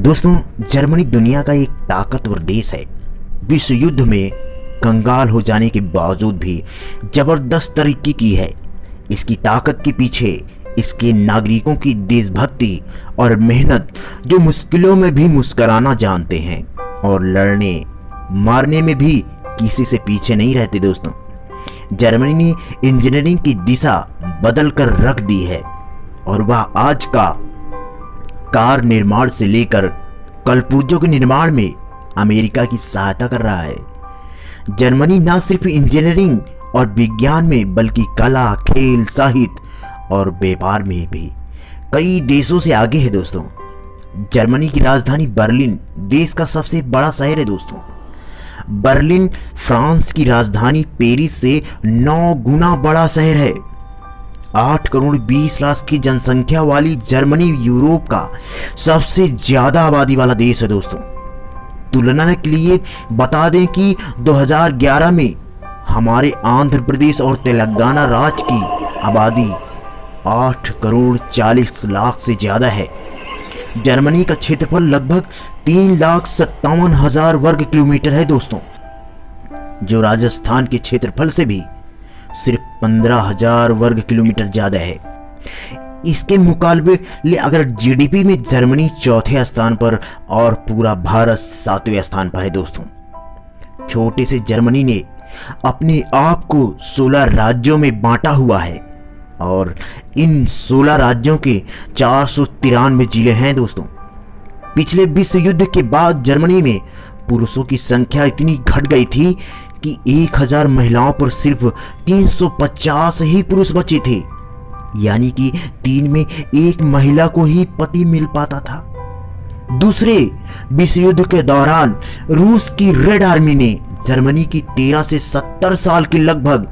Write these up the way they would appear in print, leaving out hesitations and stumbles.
दोस्तों, जर्मनी दुनिया का एक ताकतवर देश है। विश्व युद्ध में कंगाल हो जाने के बावजूद भी जबरदस्त तरक्की की है। इसकी ताकत के पीछे इसके नागरिकों की देशभक्ति और मेहनत, जो मुश्किलों में भी मुस्कुराना जानते हैं और लड़ने मारने में भी किसी से पीछे नहीं रहते। दोस्तों, जर्मनी ने इंजीनियरिंग की दिशा बदल कर रख दी है और वह आज का कार निर्माण से लेकर कलपुर्जों के निर्माण में अमेरिका की सहायता कर रहा है। जर्मनी न सिर्फ इंजीनियरिंग और विज्ञान में बल्कि कला, खेल, साहित्य और व्यापार में भी कई देशों से आगे है। दोस्तों, जर्मनी की राजधानी बर्लिन देश का सबसे बड़ा शहर है। दोस्तों, बर्लिन फ्रांस की राजधानी पेरिस से 9 गुना बड़ा शहर है। 8 करोड़ 20 लाख की जनसंख्या वाली जर्मनी यूरोप का सबसे ज्यादा आबादी वाला देश है। दोस्तों, तुलना के लिए बता दें कि 2011 में हमारे आंध्र प्रदेश और तेलंगाना राज्य की आबादी 8 करोड़ 40 लाख से ज्यादा है। जर्मनी का क्षेत्रफल लगभग 3,57,000 वर्ग किलोमीटर है। दोस्तों, जो राजस्थान के क्षेत्रफल से भी सिर्फ 15,000 वर्ग किलोमीटर ज्यादा है। इसके मुकाबले अगर जीडीपी में जर्मनी चौथे स्थान पर और पूरा भारत 7वें स्थान पर है। दोस्तों, छोटे से जर्मनी ने अपने आप को 16 राज्यों में बांटा हुआ है और इन 16 राज्यों के 493 जिले हैं। दोस्तों, पिछले विश्व युद्ध के बाद जर्मनी में पुरुषों की संख्या इतनी घट गई थी कि 1000 महिलाओं पर सिर्फ 350 ही पुरुष बचे थे, यानी कि 3 में 1 महिला को ही पति मिल पाता था। दूसरे विश्व युद्ध के दौरान रूस की रेड आर्मी ने जर्मनी की 13 से 70 साल की लगभग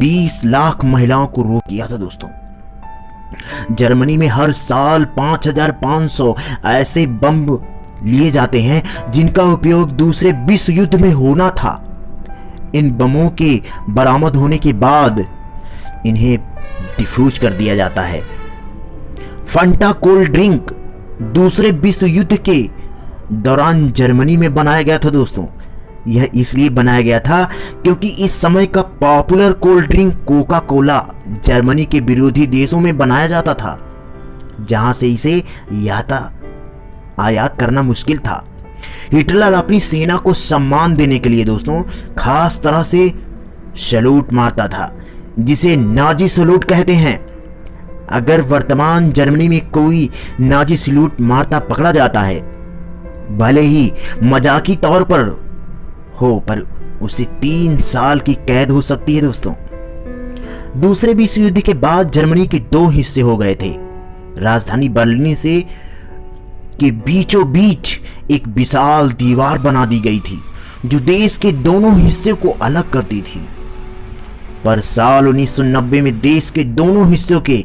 20 लाख महिलाओं को रोक किया था। दोस्तों, जर्मनी में हर साल 5,500 ऐसे बम लिए जाते हैं जिनका उपयोग दूसरे विश्व युद्ध में होना था। इन बमों के बरामद होने के बाद इन्हें डिफ्यूज कर दिया जाता है। फंटा कोल्ड ड्रिंक दूसरे विश्व युद्ध के दौरान जर्मनी में बनाया गया था। दोस्तों, यह इसलिए बनाया गया था क्योंकि इस समय का popular cold drink Coca Cola Germany के विरोधी देशों में बनाया जाता था, जहां से इसे आयात करना मुश्किल था। हिटलर अपनी सेना को सम्मान देने के लिए दोस्तों खास तरह से सैल्यूट मारता था, जिसे नाजी सैल्यूट कहते हैं। अगर वर्तमान जर्मनी में कोई नाजी सैल्यूट मारता पकड़ा जाता है, भले ही मजाकी तौर पर हो, पर उसे 3 साल की कैद हो सकती है। दोस्तों, दूसरे विश्व युद्ध के बाद जर्मनी के 2 हिस्से हो गए थे। राजधानी बर्लिन से के बीचों बीच एक विशाल दीवार बना दी गई थी जो देश के दोनों हिस्से को अलग करती थी। पर साल 1990 में देश के दोनों हिस्सों के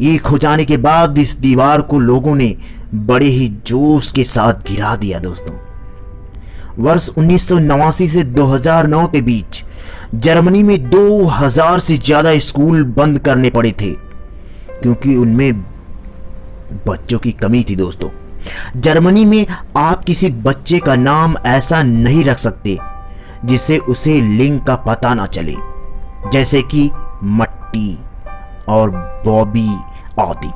एक हो जाने के बाद इस दीवार को लोगों ने बड़े ही जोश के साथ गिरा दिया। दोस्तों, वर्ष 1989 से 2009 के बीच जर्मनी में 2000 से ज्यादा स्कूल बंद करने पड़े थे क्योंकि उनमें बच्चों की कमी थी। दोस्तों, जर्मनी में आप किसी बच्चे का नाम ऐसा नहीं रख सकते जिससे उसे लिंग का पता ना चले, जैसे कि मट्टी और बॉबी आदि।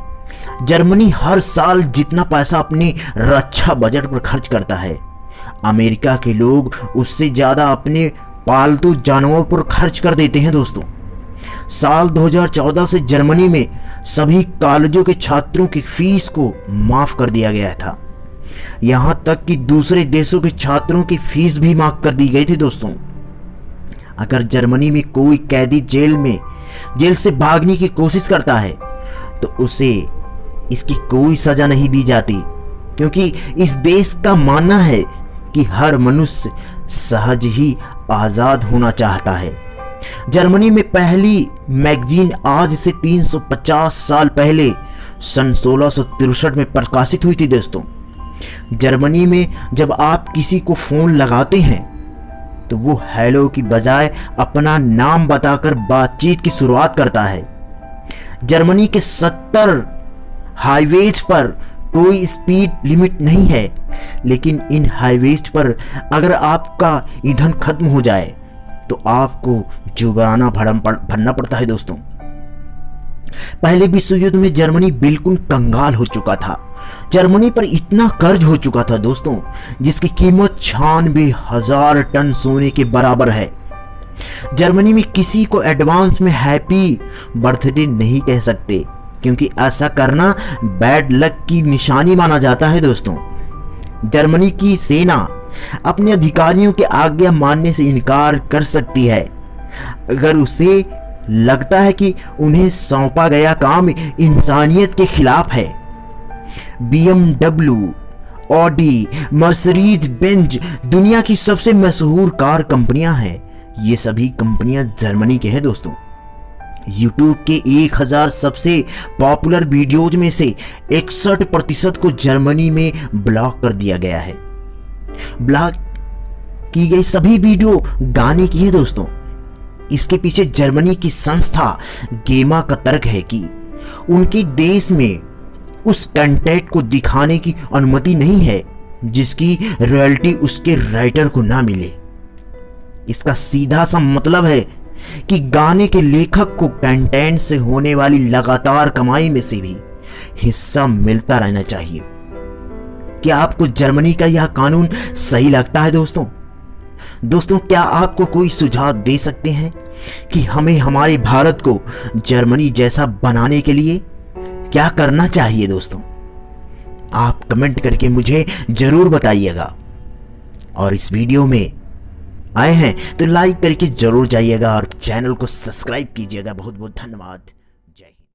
जर्मनी हर साल जितना पैसा अपने रक्षा बजट पर खर्च करता है, अमेरिका के लोग उससे ज्यादा अपने पालतू जानवरों पर खर्च कर देते हैं। दोस्तों, साल 2014 से जर्मनी में सभी कॉलेजों के छात्रों की फीस को माफ कर दिया गया था। यहां तक कि दूसरे देशों के छात्रों की फीस भी माफ कर दी गई थी। दोस्तों, अगर जर्मनी में कोई कैदी जेल से भागने की कोशिश करता है तो उसे इसकी कोई सजा नहीं दी जाती, क्योंकि इस देश का मानना है कि हर मनुष्य सहज ही आजाद होना चाहता है। जर्मनी में पहली मैगजीन आज से 350 साल पहले सन 1663 में प्रकाशित हुई थी। दोस्तों, जर्मनी में जब आप किसी को फोन लगाते हैं तो वो हेलो की बजाय अपना नाम बताकर बातचीत की शुरुआत करता है। जर्मनी के 70 हाईवेज पर कोई स्पीड लिमिट नहीं है, लेकिन इन हाईवेज पर अगर आपका ईंधन खत्म हो जाए तो आपको जुर्माना भरना पड़ता है दोस्तों। पहले विश्व युद्ध में जर्मनी बिल्कुल कंगाल हो चुका था। जर्मनी पर इतना कर्ज हो चुका था दोस्तों, जिसकी कीमत 96,000 टन सोने के बराबर है। जर्मनी में किसी को एडवांस में हैप्पी बर्थडे नहीं कह सकते, क्योंकि ऐसा करना बैड लक की निशानी माना जाता है दोस्तों। जर्मनी की सेना अपने अधिकारियों के आज्ञा मानने से इनकार कर सकती है अगर उसे लगता है कि उन्हें सौंपा गया काम इंसानियत के खिलाफ है। BMW, ऑडी, मर्सिडीज बेंज दुनिया की सबसे मशहूर कार कंपनियां हैं। ये सभी कंपनियां जर्मनी के हैं दोस्तों। YouTube के 1000 सबसे पॉपुलर वीडियोज में से 61% को जर्मनी में ब्लॉक कर दिया गया है। ब्लॉक की गई सभी वीडियो गाने की है दोस्तों। इसके पीछे जर्मनी की संस्था गेमा का तर्क है कि उनके देश में उस कंटेंट को दिखाने की अनुमति नहीं है जिसकी रॉयल्टी उसके राइटर को ना मिले। इसका सीधा सा मतलब है कि गाने के लेखक को कंटेंट से होने वाली लगातार कमाई में से भी हिस्सा मिलता रहना चाहिए। क्या आपको जर्मनी का यह कानून सही लगता है दोस्तों? दोस्तों, क्या आपको कोई सुझाव दे सकते हैं कि हमें हमारे भारत को जर्मनी जैसा बनाने के लिए क्या करना चाहिए दोस्तों? आप कमेंट करके मुझे जरूर बताइएगा। और इस वीडियो में आए हैं तो लाइक करके जरूर जाइएगा और चैनल को सब्सक्राइब कीजिएगा। बहुत बहुत धन्यवाद।